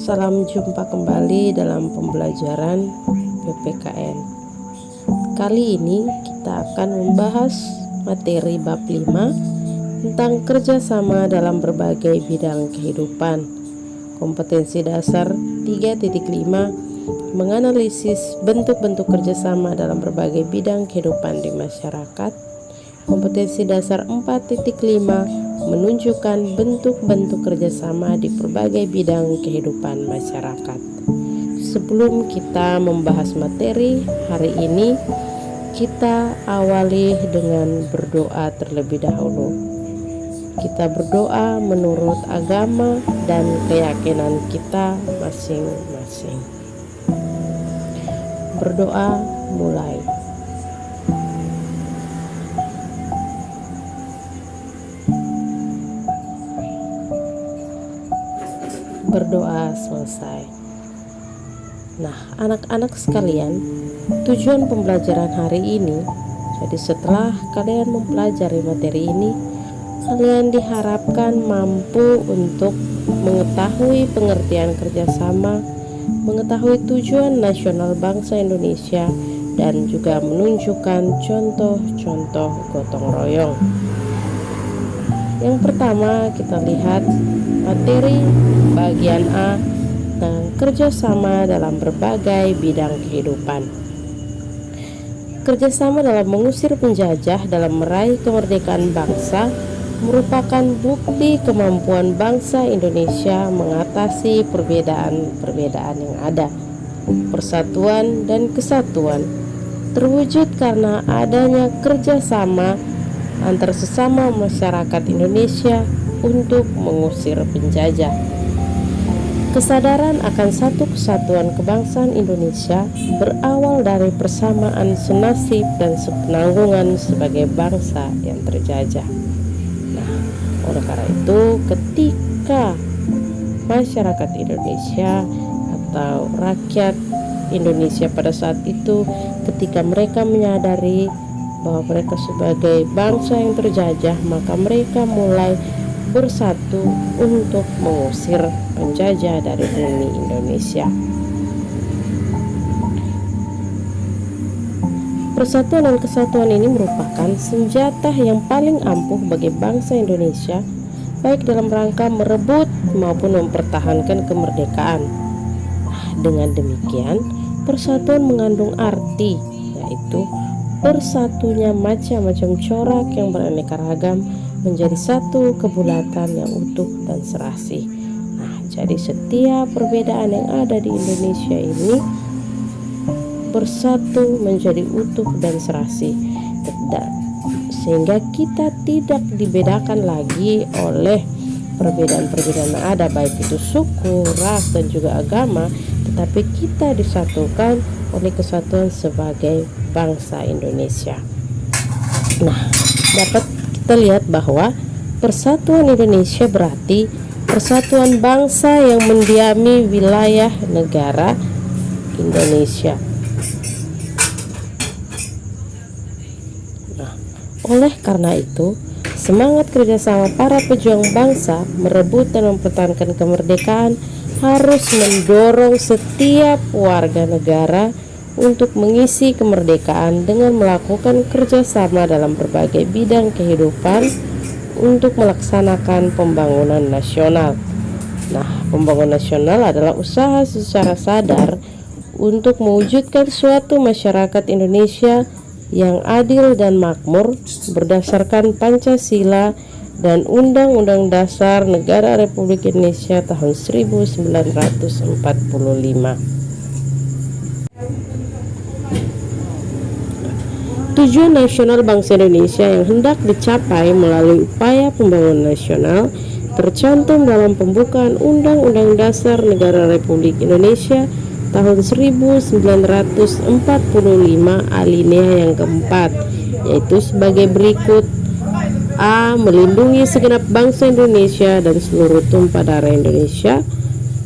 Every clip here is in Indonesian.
Salam jumpa kembali dalam pembelajaran PPKN. Kali ini kita akan membahas materi bab 5 tentang kerjasama dalam berbagai bidang kehidupan. Kompetensi dasar 3.5 menganalisis bentuk-bentuk kerjasama dalam berbagai bidang kehidupan di masyarakat. Kompetensi dasar 4.5 menunjukkan bentuk-bentuk kerjasama di berbagai bidang kehidupan masyarakat. Sebelum kita membahas materi hari ini, kita awali dengan berdoa terlebih dahulu. Kita berdoa menurut agama dan keyakinan kita masing-masing. Berdoa mulai. Berdoa selesai. Nah, anak-anak sekalian, tujuan pembelajaran hari ini, jadi setelah kalian mempelajari materi ini, kalian diharapkan mampu untuk mengetahui pengertian kerjasama, mengetahui tujuan nasional bangsa Indonesia, dan juga menunjukkan contoh-contoh gotong royong. Yang pertama, kita lihat materi bagian A tentang kerjasama dalam berbagai bidang kehidupan. Kerjasama dalam mengusir penjajah dalam meraih kemerdekaan bangsa merupakan bukti kemampuan bangsa Indonesia mengatasi perbedaan-perbedaan yang ada. Persatuan dan kesatuan terwujud karena adanya kerjasama antar sesama masyarakat Indonesia untuk mengusir penjajah. Kesadaran akan satu kesatuan kebangsaan Indonesia berawal dari persamaan senasib dan sepenanggungan sebagai bangsa yang terjajah. Nah, oleh karena itu, ketika masyarakat Indonesia atau rakyat Indonesia pada saat itu, ketika mereka menyadari bahwa mereka sebagai bangsa yang terjajah, maka mereka mulai bersatu untuk mengusir penjajah dari bumi Indonesia. Persatuan dan kesatuan ini merupakan senjata yang paling ampuh bagi bangsa Indonesia, baik dalam rangka merebut maupun mempertahankan kemerdekaan. Dengan demikian, persatuan mengandung arti, yaitu bersatunya macam-macam corak yang beraneka ragam menjadi satu kebulatan yang utuh dan serasi. Nah, jadi setiap perbedaan yang ada di Indonesia ini bersatu menjadi utuh dan serasi, sehingga kita tidak dibedakan lagi oleh perbedaan-perbedaan yang ada, baik itu suku, ras, dan juga agama, tetapi kita disatukan oleh kesatuan sebagai bangsa Indonesia. Nah, dapat kita lihat bahwa persatuan Indonesia berarti persatuan bangsa yang mendiami wilayah negara Indonesia. Nah, oleh karena itu, semangat kerjasama para pejuang bangsa merebut dan mempertahankan kemerdekaan harus mendorong setiap warga negara untuk mengisi kemerdekaan dengan melakukan kerjasama dalam berbagai bidang kehidupan untuk melaksanakan pembangunan nasional. Nah, pembangunan nasional adalah usaha secara sadar untuk mewujudkan suatu masyarakat Indonesia yang adil dan makmur berdasarkan Pancasila dan Undang-Undang Dasar Negara Republik Indonesia tahun 1945. Tujuan nasional bangsa Indonesia yang hendak dicapai melalui upaya pembangunan nasional tercantum dalam pembukaan Undang-Undang Dasar Negara Republik Indonesia tahun 1945 alinea yang keempat, yaitu sebagai berikut: A. Melindungi segenap bangsa Indonesia dan seluruh tumpah darah Indonesia.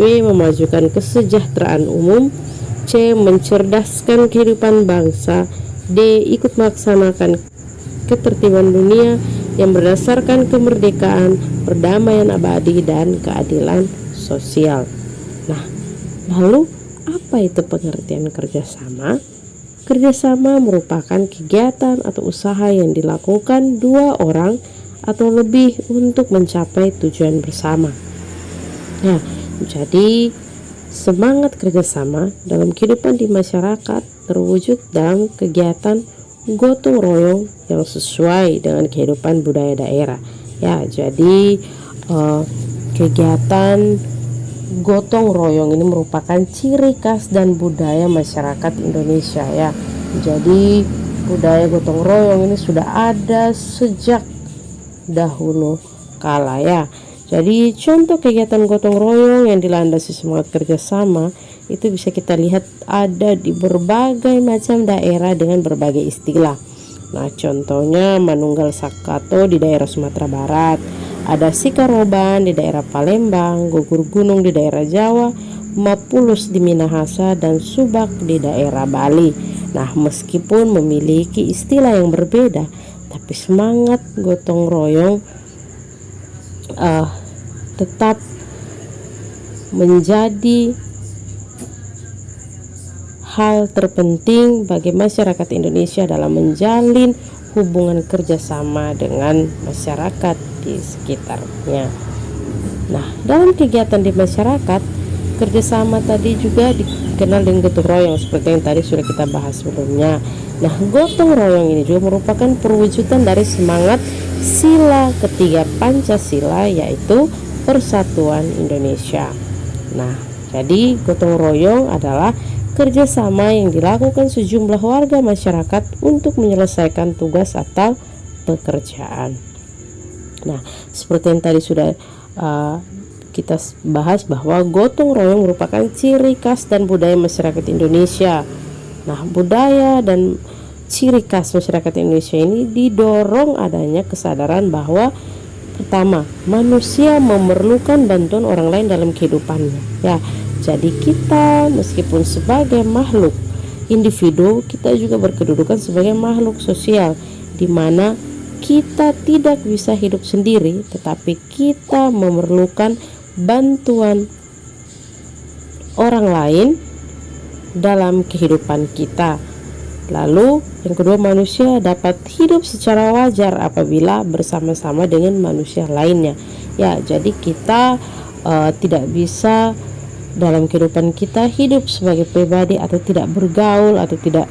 B. Memajukan kesejahteraan umum. C. Mencerdaskan kehidupan bangsa. D. Ikut melaksanakan ketertiban dunia yang berdasarkan kemerdekaan, perdamaian abadi, dan keadilan sosial. Nah, Lalu, apa itu pengertian kerjasama? Kerjasama merupakan kegiatan atau usaha yang dilakukan dua orang atau lebih untuk mencapai tujuan bersama. Nah, jadi semangat kerjasama dalam kehidupan di masyarakat terwujud dalam kegiatan gotong royong yang sesuai dengan kehidupan budaya daerah. Ya, jadi kegiatan gotong royong ini merupakan ciri khas dan budaya masyarakat Indonesia ya. Jadi budaya gotong royong ini sudah ada sejak dahulu kala ya. Jadi contoh kegiatan gotong royong yang dilandasi semangat kerjasama itu bisa kita lihat ada di berbagai macam daerah dengan berbagai istilah. Nah, contohnya Manunggal Sakato di daerah Sumatera Barat, ada Sikaroban di daerah Palembang, Gugur Gunung di daerah Jawa, Mapulus di Minahasa, dan Subak di daerah Bali. Nah, meskipun memiliki istilah yang berbeda, tapi semangat gotong royong tetap menjadi hal terpenting bagi masyarakat Indonesia dalam menjalin hubungan kerjasama dengan masyarakat di sekitarnya. Nah, dalam kegiatan di masyarakat, kerjasama tadi juga dikenal dengan gotong royong seperti yang tadi sudah kita bahas sebelumnya. Nah, gotong royong ini juga merupakan perwujudan dari semangat sila ketiga Pancasila, yaitu Persatuan Indonesia. Nah, jadi gotong royong adalah kerjasama yang dilakukan sejumlah warga masyarakat untuk menyelesaikan tugas atau pekerjaan. Nah, seperti yang tadi sudah kita bahas bahwa gotong royong merupakan ciri khas dan budaya masyarakat Indonesia. Nah, budaya dan ciri khas masyarakat Indonesia ini didorong adanya kesadaran bahwa pertama, manusia memerlukan bantuan orang lain dalam kehidupannya. Ya, jadi kita meskipun sebagai makhluk individu, kita juga berkedudukan sebagai makhluk sosial, di mana kita tidak bisa hidup sendiri, tetapi kita memerlukan bantuan orang lain dalam kehidupan kita. Lalu yang kedua, manusia dapat hidup secara wajar apabila bersama-sama dengan manusia lainnya. Ya, jadi kita tidak bisa dalam kehidupan kita hidup sebagai pribadi atau tidak bergaul atau tidak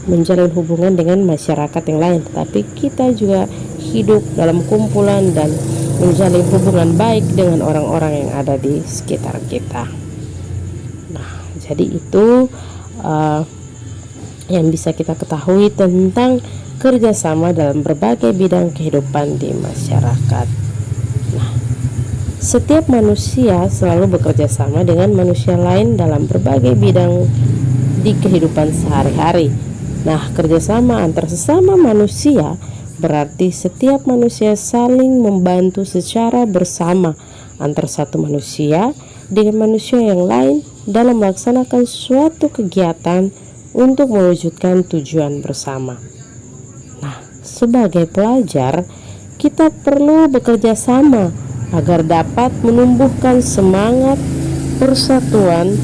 menjalin hubungan dengan masyarakat yang lain, tetapi kita juga hidup dalam kumpulan dan menjalin hubungan baik dengan orang-orang yang ada di sekitar kita. Nah, jadi itu yang bisa kita ketahui tentang kerjasama dalam berbagai bidang kehidupan di masyarakat. Nah, setiap manusia selalu bekerja sama dengan manusia lain dalam berbagai bidang di kehidupan sehari-hari. Nah, kerjasama antar sesama manusia berarti setiap manusia saling membantu secara bersama antar satu manusia dengan manusia yang lain dalam melaksanakan suatu kegiatan untuk mewujudkan tujuan bersama. Nah, sebagai pelajar, kita perlu bekerja sama agar dapat menumbuhkan semangat persatuan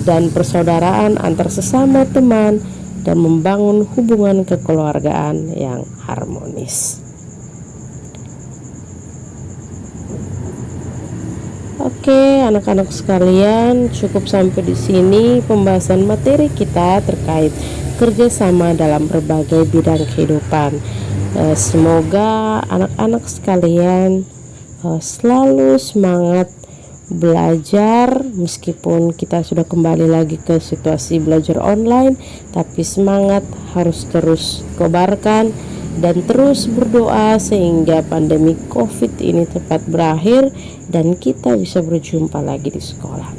dan persaudaraan antar sesama teman dan membangun hubungan kekeluargaan yang harmonis. Oke, anak-anak sekalian, cukup sampai di sini pembahasan materi kita terkait kerjasama dalam berbagai bidang kehidupan. Semoga anak-anak sekalian selalu semangat belajar, meskipun kita sudah kembali lagi ke situasi belajar online, tapi semangat harus terus kobarkan dan terus berdoa sehingga pandemi COVID ini cepat berakhir dan kita bisa berjumpa lagi di sekolah.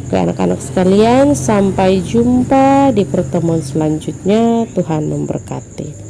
Oke, anak-anak sekalian, sampai jumpa di pertemuan selanjutnya. Tuhan memberkati.